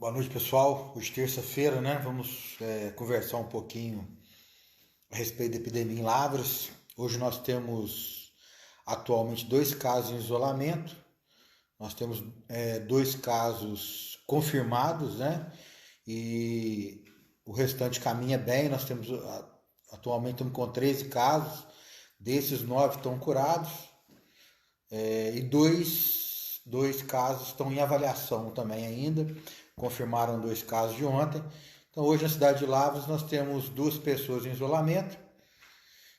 Boa noite, pessoal. Hoje, terça-feira, né? Vamos conversar um pouquinho a respeito da epidemia em Lavras. Hoje nós temos atualmente 2 casos em isolamento. Nós temos 2 casos confirmados, né? E o restante caminha bem. Nós temos atualmente estamos com 13 casos. Desses, 9 estão curados e dois casos estão em avaliação também ainda. Confirmaram 2 casos de ontem. Então, hoje na cidade de Lavras nós temos 2 pessoas em isolamento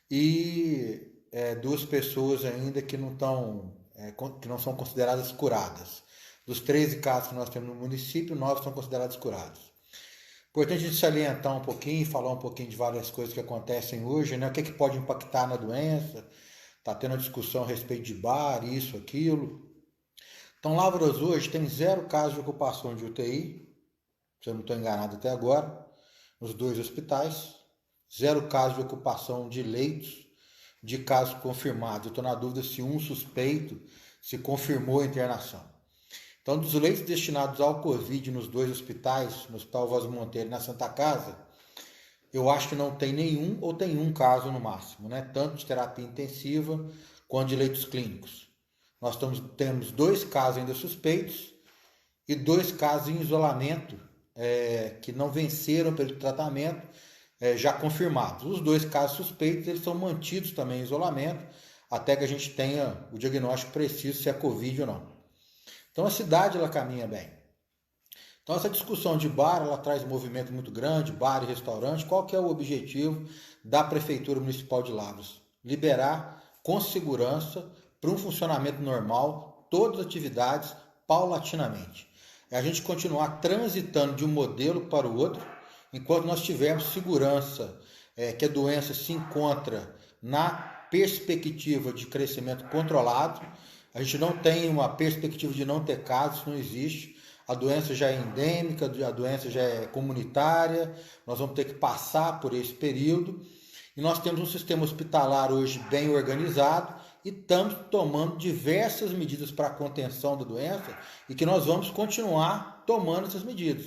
e 2 pessoas ainda que que não são consideradas curadas. Dos 13 casos que nós temos no município, 9 são considerados curados. Importante a gente salientar um pouquinho, falar um pouquinho de várias coisas que acontecem hoje, né? O que pode impactar na doença. Está tendo a discussão a respeito de bar, isso, aquilo. Então, Lavras hoje tem 0 casos de ocupação de UTI, se eu não estou enganado até agora, nos 2 hospitais. 0 casos de ocupação de leitos, de casos confirmados. Eu estou na dúvida se um suspeito se confirmou a internação. Então, dos leitos destinados ao Covid nos 2 hospitais, no Hospital Voz Monteiro e na Santa Casa, eu acho que não tem nenhum ou tem um caso no máximo, né? Tanto de terapia intensiva quanto de leitos clínicos. Nós temos 2 casos ainda suspeitos e 2 casos em isolamento que não venceram pelo tratamento já confirmados. Os 2 casos suspeitos eles são mantidos também em isolamento até que a gente tenha o diagnóstico preciso se é Covid ou não. Então a cidade ela caminha bem. Então essa discussão de bar ela traz um movimento muito grande, bar e restaurante. Qual que é o objetivo da Prefeitura Municipal de Lavras? Liberar com segurança para um funcionamento normal todas as atividades paulatinamente. É a gente continuar transitando de um modelo para o outro, enquanto nós tivermos segurança que a doença se encontra na perspectiva de crescimento controlado. A gente não tem uma perspectiva de não ter casos, não existe. A doença já é endêmica, a doença já é comunitária, nós vamos ter que passar por esse período. E nós temos um sistema hospitalar hoje bem organizado e estamos tomando diversas medidas para a contenção da doença e que nós vamos continuar tomando essas medidas.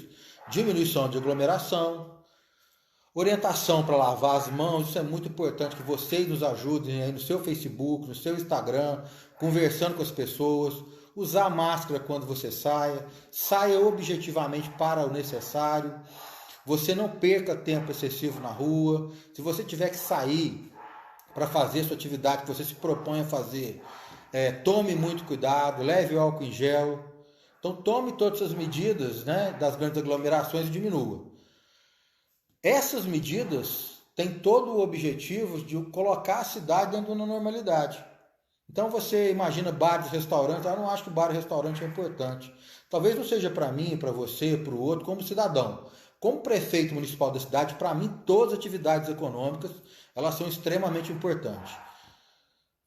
Diminuição de aglomeração, orientação para lavar as mãos, isso é muito importante que vocês nos ajudem aí no seu Facebook, no seu Instagram, conversando com as pessoas, usar máscara quando você saia objetivamente para o necessário, você não perca tempo excessivo na rua, se você tiver que sair para fazer sua atividade que você se propõe a fazer, tome muito cuidado, leve o álcool em gel, então tome todas as medidas, né, das grandes aglomerações e diminua. Essas medidas têm todo o objetivo de colocar a cidade dentro da normalidade. Então você imagina bares, restaurantes, eu não acho que bar e restaurante é importante. Talvez não seja para mim, para você, para o outro, como cidadão. Como prefeito municipal da cidade, para mim todas as atividades econômicas elas são extremamente importantes.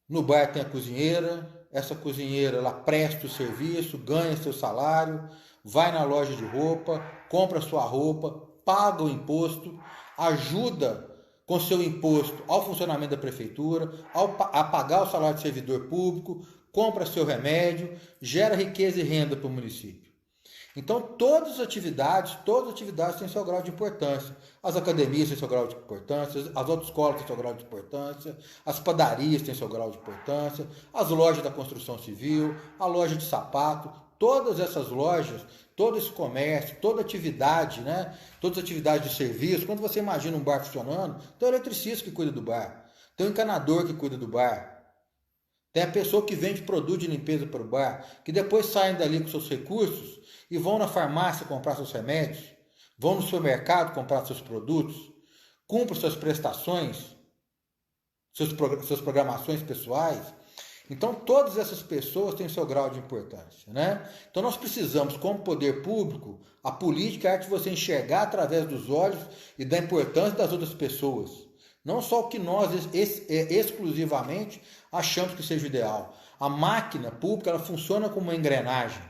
No bar tem a cozinheira, essa cozinheira ela presta o serviço, ganha seu salário, vai na loja de roupa, compra sua roupa, paga o imposto, ajuda com seu imposto ao funcionamento da prefeitura, a pagar o salário de servidor público, compra seu remédio, gera riqueza e renda para o município. Então, todas as atividades têm seu grau de importância. As academias têm seu grau de importância, as autoescolas têm seu grau de importância, as padarias têm seu grau de importância, as lojas da construção civil, a loja de sapato, todas essas lojas, todo esse comércio, toda atividade, né? Todas as atividades de serviço. Quando você imagina um bar funcionando, tem o eletricista que cuida do bar, tem o encanador que cuida do bar, tem a pessoa que vende produto de limpeza para o bar, que depois saem dali com seus recursos e vão na farmácia comprar seus remédios, vão no supermercado comprar seus produtos, cumprem suas prestações, suas programações pessoais. Então, todas essas pessoas têm seu grau de importância, né? Então, nós precisamos, como poder público, a política é a arte de você enxergar através dos olhos e da importância das outras pessoas. Não só o que nós exclusivamente achamos que seja o ideal. A máquina pública ela funciona como uma engrenagem.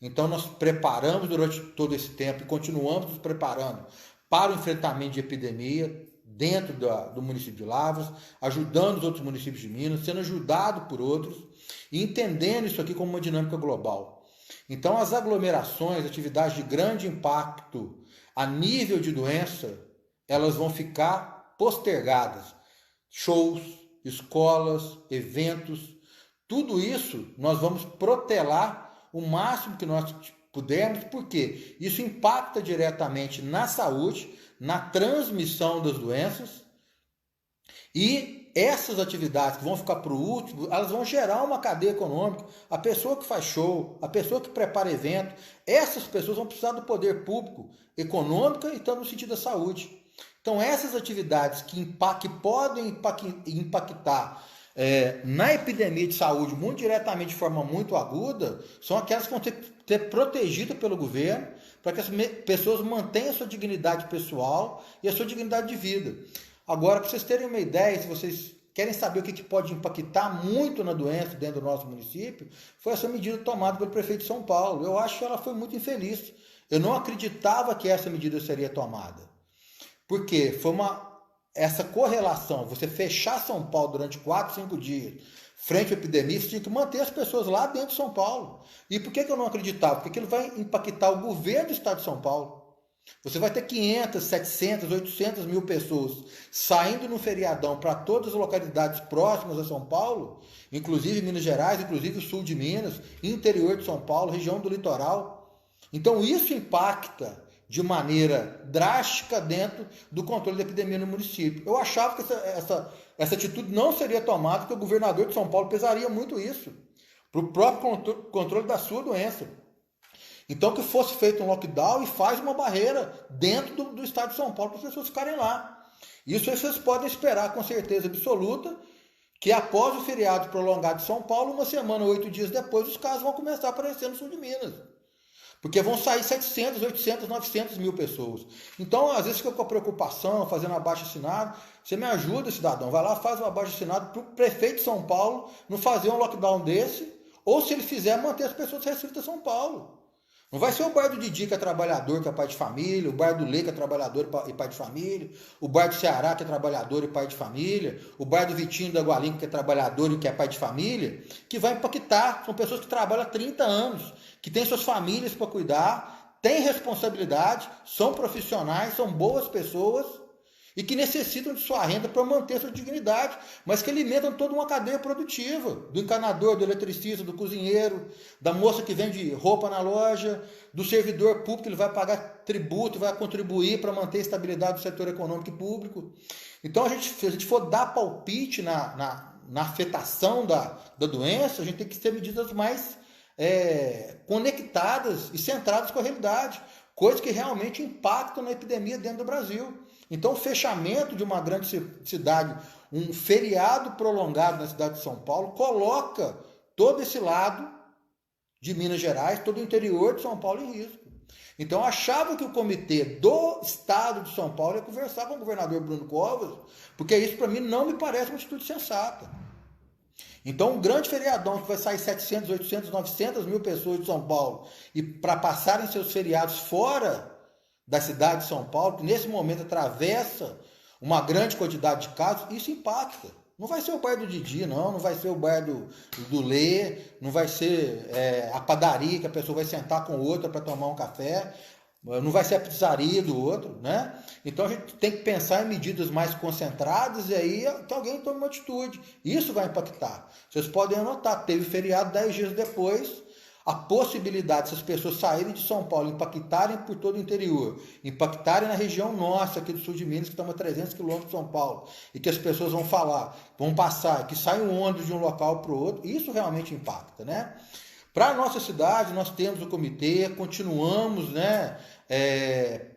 Então nós preparamos durante todo esse tempo e continuamos nos preparando para o enfrentamento de epidemia dentro do município de Lavras, ajudando os outros municípios de Minas, sendo ajudado por outros e entendendo isso aqui como uma dinâmica global. Então, as aglomerações, atividades de grande impacto a nível de doença, elas vão ficar postergadas. Shows, escolas, eventos, tudo isso nós vamos protelar o máximo que nós pudermos, porque isso impacta diretamente na saúde, na transmissão das doenças, e essas atividades que vão ficar para o último, elas vão gerar uma cadeia econômica. A pessoa que faz show, a pessoa que prepara evento, essas pessoas vão precisar do poder público, econômica e também no sentido da saúde. Então, essas atividades que podem impactar na epidemia de saúde muito diretamente, de forma muito aguda, são aquelas que vão ter protegidas pelo governo, para que as pessoas mantenham a sua dignidade pessoal e a sua dignidade de vida. Agora, para vocês terem uma ideia, se vocês querem saber o que pode impactar muito na doença dentro do nosso município, foi essa medida tomada pelo prefeito de São Paulo. Eu acho que ela foi muito infeliz. Eu não acreditava que essa medida seria tomada. Porque foi essa correlação, você fechar São Paulo durante 4, 5 dias, frente à epidemia, você tinha que manter as pessoas lá dentro de São Paulo. E por que eu não acreditava? Porque aquilo vai impactar o governo do estado de São Paulo. Você vai ter 500, 700, 800 mil pessoas saindo no feriadão para todas as localidades próximas a São Paulo, inclusive Minas Gerais, inclusive o sul de Minas, interior de São Paulo, região do litoral. Então isso impacta de maneira drástica dentro do controle da epidemia no município. Eu achava que essa atitude não seria tomada, porque o governador de São Paulo pesaria muito isso, para o próprio controle da sua doença. Então que fosse feito um lockdown e faz uma barreira dentro do estado de São Paulo para as pessoas ficarem lá. Isso vocês podem esperar com certeza absoluta, que após o feriado prolongado de São Paulo, uma semana, 8 dias depois, os casos vão começar a aparecer no sul de Minas. Porque vão sair 700, 800, 900 mil pessoas. Então, às vezes fica com a preocupação, fazendo abaixo-assinado. Você me ajuda, cidadão, vai lá, faz um abaixo-assinado para o prefeito de São Paulo não fazer um lockdown desse, ou se ele fizer, manter as pessoas restritas a São Paulo. Não vai ser o bar do Didi, que é trabalhador, que é pai de família, o bar do Lê, que é trabalhador e pai de família, o bar do Ceará, que é trabalhador e pai de família, o bar do Vitinho da Gualinha, que é trabalhador e que é pai de família, que vai impactar. São pessoas que trabalham há 30 anos, que têm suas famílias para cuidar, têm responsabilidade, são profissionais, são boas pessoas e que necessitam de sua renda para manter sua dignidade, mas que alimentam toda uma cadeia produtiva, do encanador, do eletricista, do cozinheiro, da moça que vende roupa na loja, do servidor público, que ele vai pagar tributo, vai contribuir para manter a estabilidade do setor econômico e público. Então, se a gente for dar palpite na afetação da doença, a gente tem que ter medidas mais conectadas e centradas com a realidade, coisas que realmente impactam na epidemia dentro do Brasil. Então, o fechamento de uma grande cidade, um feriado prolongado na cidade de São Paulo, coloca todo esse lado de Minas Gerais, todo o interior de São Paulo em risco. Então, eu achava que o comitê do estado de São Paulo ia conversar com o governador Bruno Covas, porque isso, para mim, não me parece uma atitude sensata. Então, um grande feriadão que vai sair 700, 800, 900 mil pessoas de São Paulo e para passarem seus feriados fora da cidade de São Paulo, que nesse momento atravessa uma grande quantidade de casos, isso impacta. Não vai ser o bar do Didi, não vai ser o bar do Lê, não vai ser a padaria que a pessoa vai sentar com outra para tomar um café, não vai ser a pizzaria do outro, né? Então a gente tem que pensar em medidas mais concentradas e aí que alguém tome uma atitude. Isso vai impactar. Vocês podem anotar, teve feriado 10 dias depois, a possibilidade de essas pessoas saírem de São Paulo, impactarem por todo o interior, impactarem na região nossa, aqui do sul de Minas, que estamos a 300 quilômetros de São Paulo, e que as pessoas vão falar, vão passar, que sai um ônibus de um local para o outro, isso realmente impacta, né? Para a nossa cidade, nós temos o comitê, continuamos, né,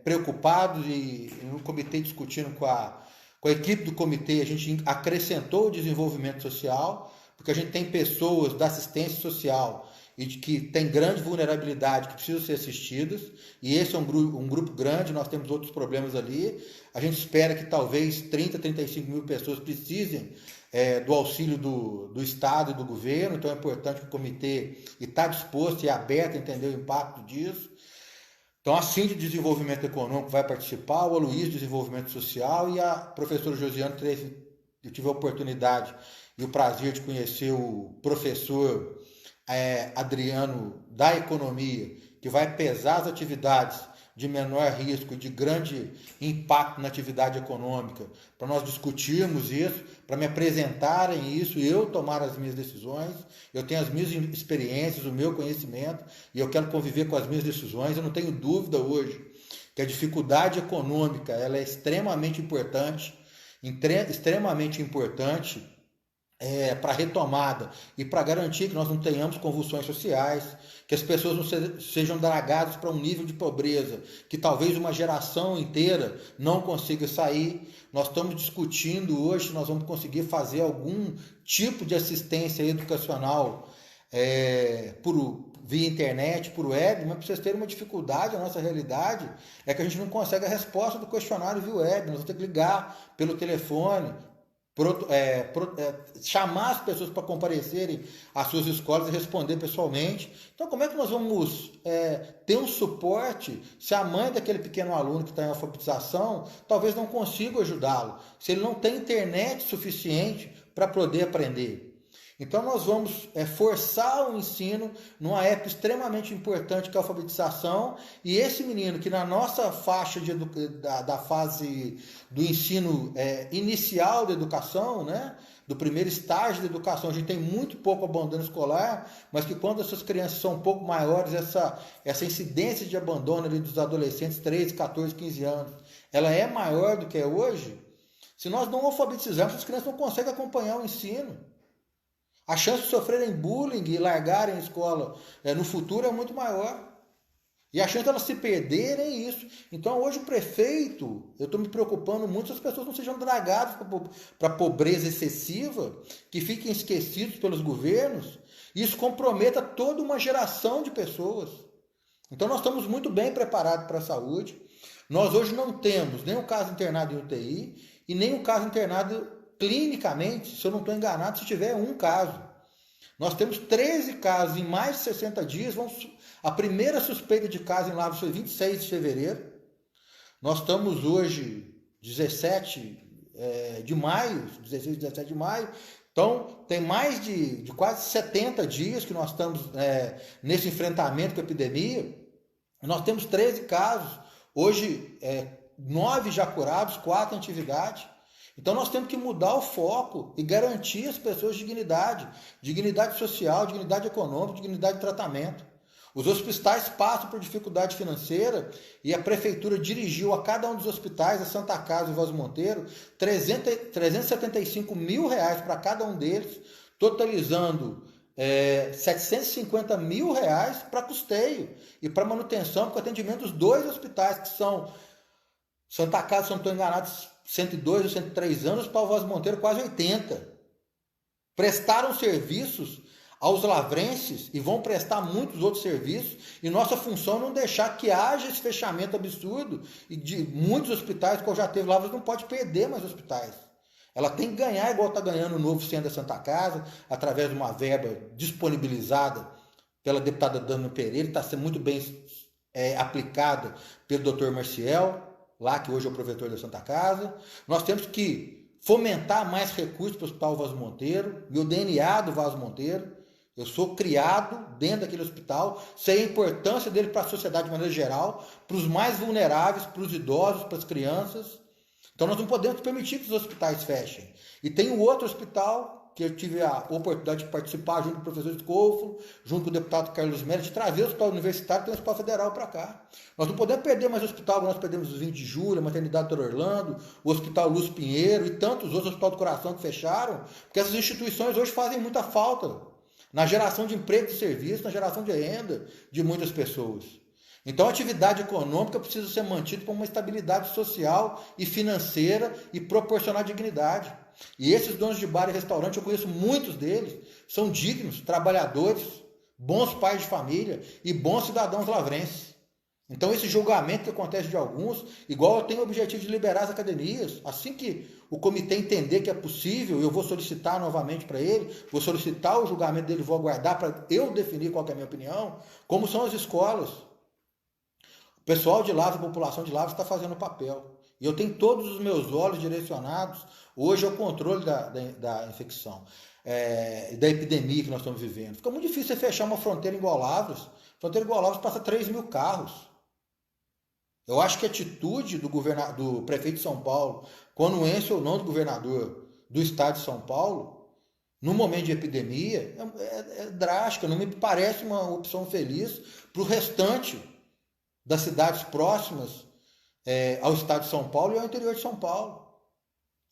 preocupados e no comitê discutindo com a equipe do comitê, a gente acrescentou o desenvolvimento social, porque a gente tem pessoas da assistência social e que tem grande vulnerabilidade, que precisam ser assistidas, e esse é um grupo grande, nós temos outros problemas ali. A gente espera que talvez 30, 35 mil pessoas precisem do auxílio do Estado e do governo, então é importante que o comitê está disposto e aberto a entender o impacto disso. Então a Cindy de Desenvolvimento Econômico vai participar, o Aloysio de Desenvolvimento Social e a professora Josiane eu tive a oportunidade e o prazer de conhecer o professor Adriano, da economia, que vai pesar as atividades de menor risco e de grande impacto na atividade econômica, para nós discutirmos isso, para me apresentarem isso e eu tomar as minhas decisões. Eu tenho as minhas experiências, o meu conhecimento e eu quero conviver com as minhas decisões. Eu não tenho dúvida hoje que a dificuldade econômica ela é extremamente importante, para a retomada e para garantir que nós não tenhamos convulsões sociais, que as pessoas não sejam dragadas para um nível de pobreza que talvez uma geração inteira não consiga sair. Nós estamos discutindo hoje se nós vamos conseguir fazer algum tipo de assistência educacional via internet, por web, mas para vocês terem uma dificuldade, a nossa realidade é que a gente não consegue a resposta do questionário via web, nós vamos ter que ligar pelo telefone, chamar as pessoas para comparecerem às suas escolas e responder pessoalmente. Então, como é que nós vamos ter um suporte se a mãe daquele pequeno aluno que está em alfabetização talvez não consiga ajudá-lo, se ele não tem internet suficiente para poder aprender? Então, nós vamos forçar o ensino numa época extremamente importante que é a alfabetização, e esse menino que na nossa faixa da fase do ensino inicial da educação, né, do primeiro estágio da educação, a gente tem muito pouco abandono escolar, mas que quando essas crianças são um pouco maiores, essa incidência de abandono ali dos adolescentes, 13, 14, 15 anos, ela é maior do que é hoje. Se nós não alfabetizarmos, as crianças não conseguem acompanhar o ensino. A chance de sofrerem bullying e largarem a escola no futuro é muito maior. E a chance de elas se perderem é isso. Então, hoje o prefeito, eu estou me preocupando muito se as pessoas não sejam dragadas para a pobreza excessiva, que fiquem esquecidos pelos governos, e isso comprometa toda uma geração de pessoas. Então, nós estamos muito bem preparados para a saúde. Nós hoje não temos nem o caso internado em UTI e nem o caso internado clinicamente, se eu não estou enganado, se tiver um caso. Nós temos 13 casos em mais de 60 dias. A primeira suspeita de caso em Lavras foi 26 de fevereiro. Nós estamos hoje 17 de maio, 16, 17 de maio. Então, tem mais de quase 70 dias que nós estamos nesse enfrentamento com a epidemia. Nós temos 13 casos. Hoje, 9 já curados, 4 em atividade. Então nós temos que mudar o foco e garantir às pessoas dignidade social, dignidade econômica, dignidade de tratamento. Os hospitais passam por dificuldade financeira e a prefeitura dirigiu a cada um dos hospitais, a Santa Casa e Voz Monteiro, 375 mil reais para cada um deles, totalizando 750 mil reais para custeio e para manutenção, para atendimento dos 2 hospitais, que são Santa Casa, se não estou enganado, 102 ou 103 anos, para o Voz Monteiro quase 80. Prestaram serviços aos lavrenses e vão prestar muitos outros serviços, e nossa função é não deixar que haja esse fechamento absurdo e de muitos hospitais, que já teve Lavras, não pode perder mais hospitais. Ela tem que ganhar igual está ganhando o novo Centro da Santa Casa, através de uma verba disponibilizada pela deputada Dana Pereira, está sendo muito bem aplicada pelo Dr. Marciel, lá que hoje é o provedor da Santa Casa. Nós temos que fomentar mais recursos para o Hospital Voz Monteiro, meu DNA do Voz Monteiro. Eu sou criado dentro daquele hospital, sei a importância dele para a sociedade de maneira geral, para os mais vulneráveis, para os idosos, para as crianças. Então nós não podemos permitir que os hospitais fechem. E tem um outro hospital que eu tive a oportunidade de participar junto com o professor Escofo, junto com o deputado Carlos Melo, de trazer o hospital universitário e o hospital federal para cá. Nós não podemos perder mais o hospital, nós perdemos os 20 de julho, a maternidade Dr. Orlando, o hospital Luz Pinheiro e tantos outros, o hospital do coração que fecharam, porque essas instituições hoje fazem muita falta na geração de emprego e serviço, na geração de renda de muitas pessoas. Então a atividade econômica precisa ser mantida com uma estabilidade social e financeira e proporcionar dignidade. E esses donos de bar e restaurante, eu conheço muitos deles, são dignos, trabalhadores, bons pais de família e bons cidadãos lavrenses. Então esse julgamento que acontece de alguns, igual eu tenho o objetivo de liberar as academias, assim que o comitê entender que é possível, eu vou solicitar novamente para ele, vou solicitar o julgamento dele, vou aguardar para eu definir qual é a minha opinião, como são as escolas. O pessoal de Lavras, a população de Lavras está fazendo o papel. E eu tenho todos os meus olhos direcionados hoje ao controle da infecção, da epidemia que nós estamos vivendo. Fica muito difícil você fechar uma fronteira igual Lavras. A fronteira igual Lavras passa 3 mil carros. Eu acho que a atitude do prefeito de São Paulo, com anuência ou não do governador do estado de São Paulo, no momento de epidemia, é drástica, não me parece uma opção feliz para o restante das cidades próximas ao estado de São Paulo e ao interior de São Paulo.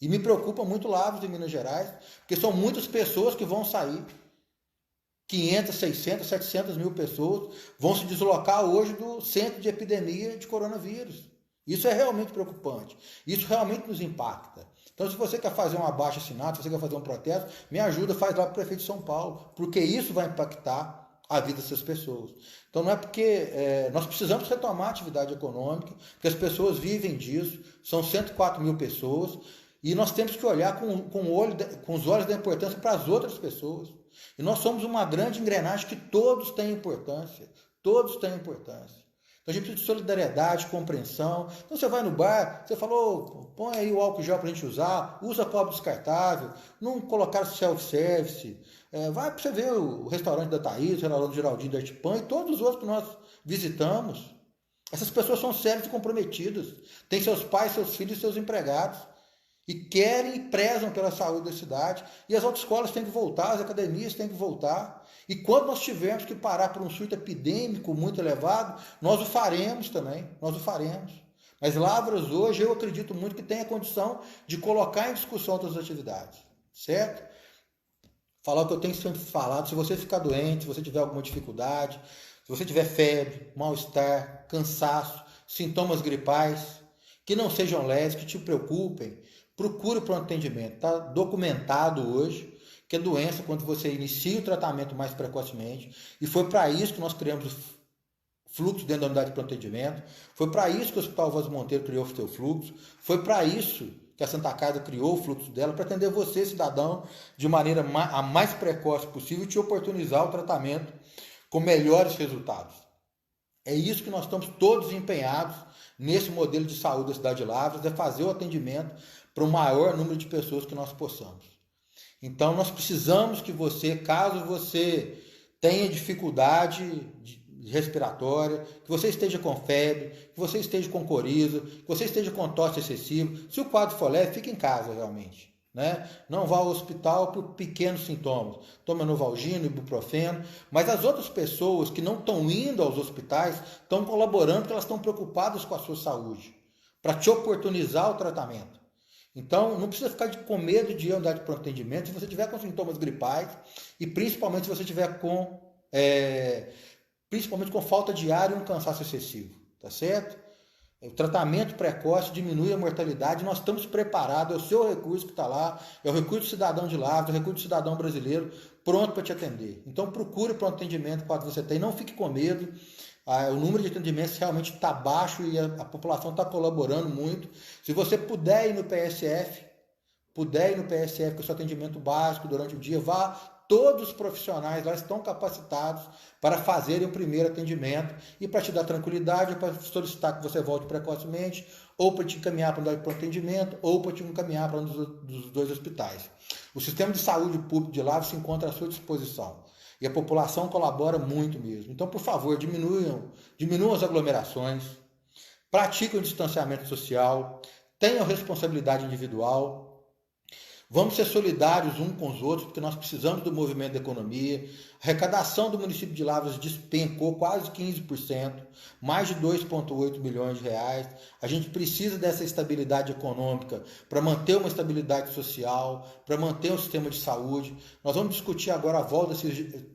E me preocupa muito Lavras e Minas Gerais, porque são muitas pessoas que vão sair. 500, 600, 700 mil pessoas vão se deslocar hoje do centro de epidemia de coronavírus. Isso é realmente preocupante. Isso realmente nos impacta. Então, se você quer fazer um abaixo-assinado, se você quer fazer um protesto, me ajuda, faz lá para o prefeito de São Paulo, porque isso vai impactar a vida dessas pessoas. Então, não é porque nós precisamos retomar a atividade econômica, porque as pessoas vivem disso, são 104 mil pessoas, e nós temos que olhar com os olhos da importância para as outras pessoas. E nós somos uma grande engrenagem que todos têm importância. Todos têm importância. Então a gente precisa de solidariedade, compreensão. Então você vai no bar, você falou, põe aí o álcool gel para a gente usar, usa copo descartável, não colocar self-service. Vai para você ver o restaurante da Thaís, o restaurante do Geraldinho da Artipan e todos os outros que nós visitamos. Essas pessoas são sérias e comprometidas. Têm seus pais, seus filhos e seus empregados. E querem e prezam pela saúde da cidade. E as autoescolas têm que voltar, as academias têm que voltar. E quando nós tivermos que parar por um surto epidêmico muito elevado, nós o faremos também, nós o faremos. Mas Lavras hoje, eu acredito muito que tem a condição de colocar em discussão outras atividades, certo? Falar o que eu tenho sempre falado, se você ficar doente, se você tiver alguma dificuldade, se você tiver febre, mal-estar, cansaço, sintomas gripais, que não sejam leves, que te preocupem, procure para um atendimento. Está documentado hoje que a doença, quando você inicia o tratamento mais precocemente, e foi para isso que nós criamos o fluxo dentro da unidade de pronto atendimento, foi para isso que o Hospital Voz Monteiro criou o seu fluxo, foi para isso que a Santa Casa criou o fluxo dela, para atender você, cidadão, de maneira a mais precoce possível e te oportunizar o tratamento com melhores resultados. É isso que nós estamos todos empenhados nesse modelo de saúde da cidade de Lavras, é fazer o atendimento para o maior número de pessoas que nós possamos. Então, nós precisamos que você, caso você tenha dificuldade respiratória, que você esteja com febre, que você esteja com coriza, que você esteja com tosse excessiva, se o quadro for leve, fique em casa realmente. Né? Não vá ao hospital por pequenos sintomas. Toma Novalgina, ibuprofeno. Mas as outras pessoas que não estão indo aos hospitais estão colaborando porque elas estão preocupadas com a sua saúde, para te oportunizar o tratamento. Então, não precisa ficar com medo de ir à unidade de pronto atendimento se você tiver com sintomas gripais e principalmente se você tiver principalmente com falta de ar e um cansaço excessivo, tá certo? O tratamento precoce diminui a mortalidade, nós estamos preparados, é o seu recurso que está lá, é o recurso do cidadão de Lavras, é o recurso do cidadão brasileiro, pronto para te atender. Então, procure o pronto atendimento quando você tem, não fique com medo. O número de atendimentos realmente está baixo e a população está colaborando muito. Se você puder ir no PSF, com o seu atendimento básico durante o dia, vá. Todos os profissionais lá estão capacitados para fazerem o primeiro atendimento e para te dar tranquilidade, para solicitar que você volte precocemente, ou para te encaminhar para um de pronto atendimento, ou para te encaminhar para um dos 2 hospitais. O sistema de saúde público de Lavras se encontra à sua disposição. E a população colabora muito mesmo. Então, por favor, diminuam as aglomerações, pratiquem o distanciamento social, tenham responsabilidade individual. Vamos ser solidários uns com os outros, porque nós precisamos do movimento da economia. A arrecadação do município de Lavras despencou quase 15%, mais de 2,8 milhões de reais. A gente precisa dessa estabilidade econômica para manter uma estabilidade social, para manter um sistema de saúde. Nós vamos discutir agora a volta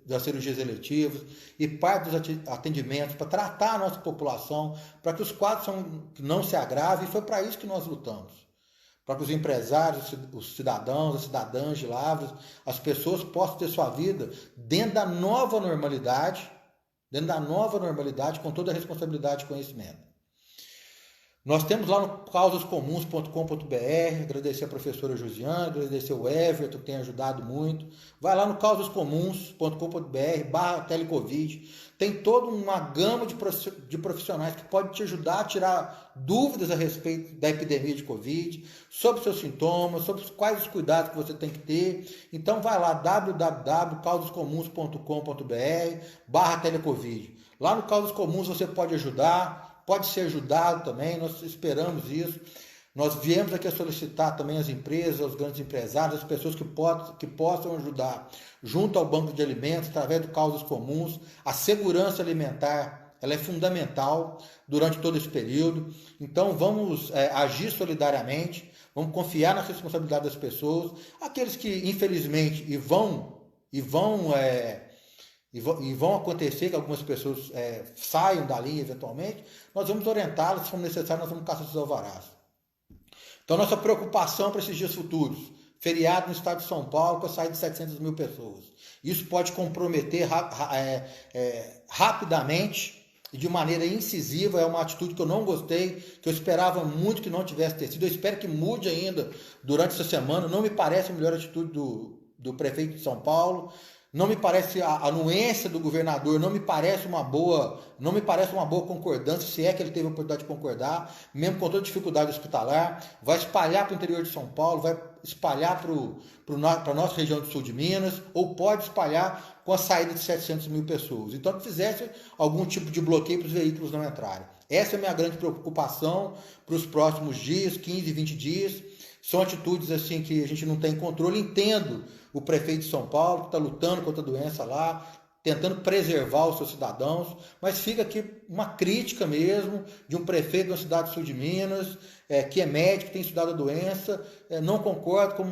das cirurgias eletivas e parte dos atendimentos para tratar a nossa população, para que os quadros não se agravem, e foi para isso que nós lutamos. Para que os empresários, os cidadãos, as cidadãs de Lavras, as pessoas possam ter sua vida dentro da nova normalidade, com toda a responsabilidade e conhecimento. Nós temos lá no causascomuns.com.br, agradecer a professora Josiane, agradecer o Everton, que tem ajudado muito. Vai lá no causascomuns.com.br/telecovid. Tem toda uma gama de profissionais que podem te ajudar a tirar dúvidas a respeito da epidemia de Covid, sobre seus sintomas, sobre quais os cuidados que você tem que ter. Então vai lá, www.causascomuns.com.br/telecovid. Lá no Causas Comuns você pode ajudar, pode ser ajudado também, nós esperamos isso. Nós viemos aqui a solicitar também às empresas, aos grandes empresários, as pessoas que possam ajudar junto ao Banco de Alimentos, através do Causas Comuns. A segurança alimentar, ela é fundamental durante todo esse período. Então vamos agir solidariamente, vamos confiar na responsabilidade das pessoas. Aqueles que infelizmente vão acontecer que algumas pessoas saiam da linha eventualmente, nós vamos orientá-las, se for necessário, nós vamos caçar esses alvarás. Então, nossa preocupação para esses dias futuros, feriado no estado de São Paulo, com a saída de 700 mil pessoas. Isso pode comprometer rapidamente e de maneira incisiva, é uma atitude que eu não gostei, que eu esperava muito que não tivesse ter sido. Eu espero que mude ainda durante essa semana, não me parece a melhor atitude do prefeito de São Paulo. Não me parece a anuência do governador, não me parece uma boa concordância, se é que ele teve a oportunidade de concordar, mesmo com toda dificuldade hospitalar. Vai espalhar para o interior de São Paulo, vai espalhar para a nossa região do sul de Minas, ou pode espalhar com a saída de 700 mil pessoas. Então, que fizesse algum tipo de bloqueio para os veículos não entrarem. Essa é a minha grande preocupação para os próximos dias, 15, 20 dias. São atitudes assim que a gente não tem controle. Entendo o prefeito de São Paulo, que está lutando contra a doença lá, tentando preservar os seus cidadãos, mas fica aqui uma crítica mesmo de um prefeito da cidade do sul de Minas, que é médico, tem estudado a doença, não concordo,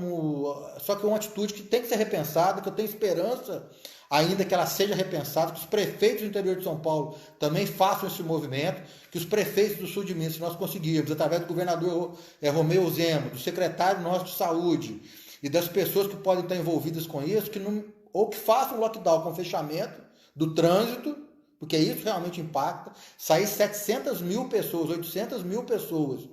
só que é uma atitude que tem que ser repensada, que eu tenho esperança ainda que ela seja repensada, que os prefeitos do interior de São Paulo também façam esse movimento, que os prefeitos do sul de Minas, se nós conseguirmos, através do governador Romeu Zema, do secretário nosso de saúde e das pessoas que podem estar envolvidas com isso, ou que façam um lockdown com fechamento do trânsito, porque isso realmente impacta, sair 700 mil pessoas, 800 mil pessoas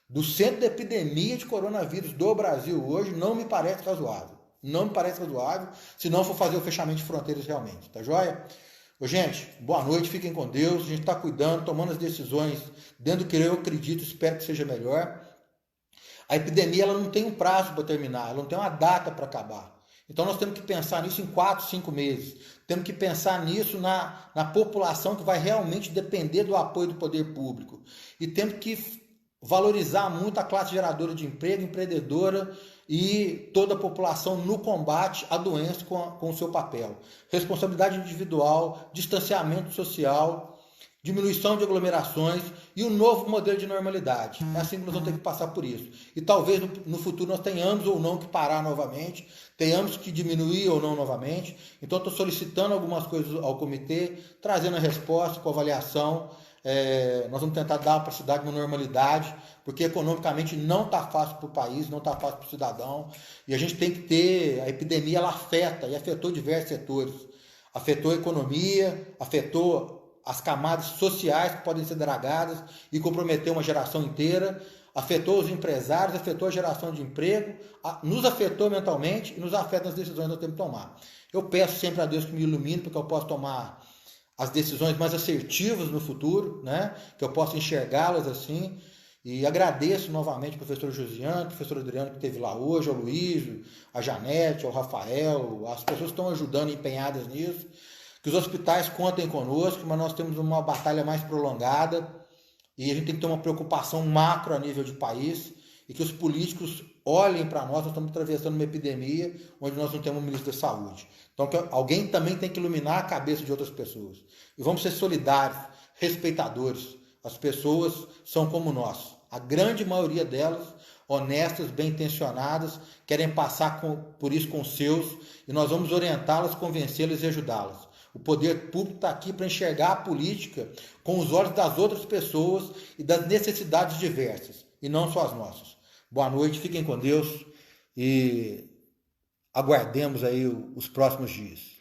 do centro de epidemia de coronavírus do Brasil hoje não me parece razoável. Não me parece razoável, se não for fazer o fechamento de fronteiras realmente, tá joia? Gente, boa noite, fiquem com Deus, a gente está cuidando, tomando as decisões dentro do que eu acredito, espero que seja melhor. A epidemia ela não tem um prazo para terminar, ela não tem uma data para acabar. Então nós temos que pensar nisso em 4, 5 meses. Temos que pensar nisso na população que vai realmente depender do apoio do poder público. E temos que valorizar muito a classe geradora de emprego, empreendedora e toda a população no combate à doença com o seu papel. Responsabilidade individual, distanciamento social, diminuição de aglomerações e um novo modelo de normalidade. É assim que nós vamos ter que passar por isso. E talvez no futuro nós tenhamos ou não que parar novamente, tenhamos que diminuir ou não novamente. Então estou solicitando algumas coisas ao comitê, trazendo a resposta com avaliação. Nós vamos tentar dar para a cidade uma normalidade, porque economicamente não está fácil para o país, não está fácil para o cidadão. E a gente tem que ter, a epidemia ela afeta e afetou diversos setores. Afetou a economia, afetou as camadas sociais que podem ser dragadas e comprometer uma geração inteira, afetou os empresários, afetou a geração de emprego, nos afetou mentalmente e nos afeta nas decisões que nós temos que tomar. Eu peço sempre a Deus que me ilumine para que eu possa tomar as decisões mais assertivas no futuro, né? Que eu possa enxergá-las assim. E agradeço novamente ao professor Josiane, ao professor Adriano que esteve lá hoje, ao Luísio, a Janete, ao Rafael, as pessoas que estão ajudando, empenhadas nisso. Que os hospitais contem conosco, mas nós temos uma batalha mais prolongada e a gente tem que ter uma preocupação macro a nível de país e que os políticos olhem para nós estamos atravessando uma epidemia onde nós não temos um ministro da saúde. Então alguém também tem que iluminar a cabeça de outras pessoas. E vamos ser solidários, respeitadores. As pessoas são como nós. A grande maioria delas, honestas, bem intencionadas, querem passar por isso com os seus e nós vamos orientá-las, convencê-las e ajudá-las. O poder público está aqui para enxergar a política com os olhos das outras pessoas e das necessidades diversas, e não só as nossas. Boa noite, fiquem com Deus e aguardemos aí os próximos dias.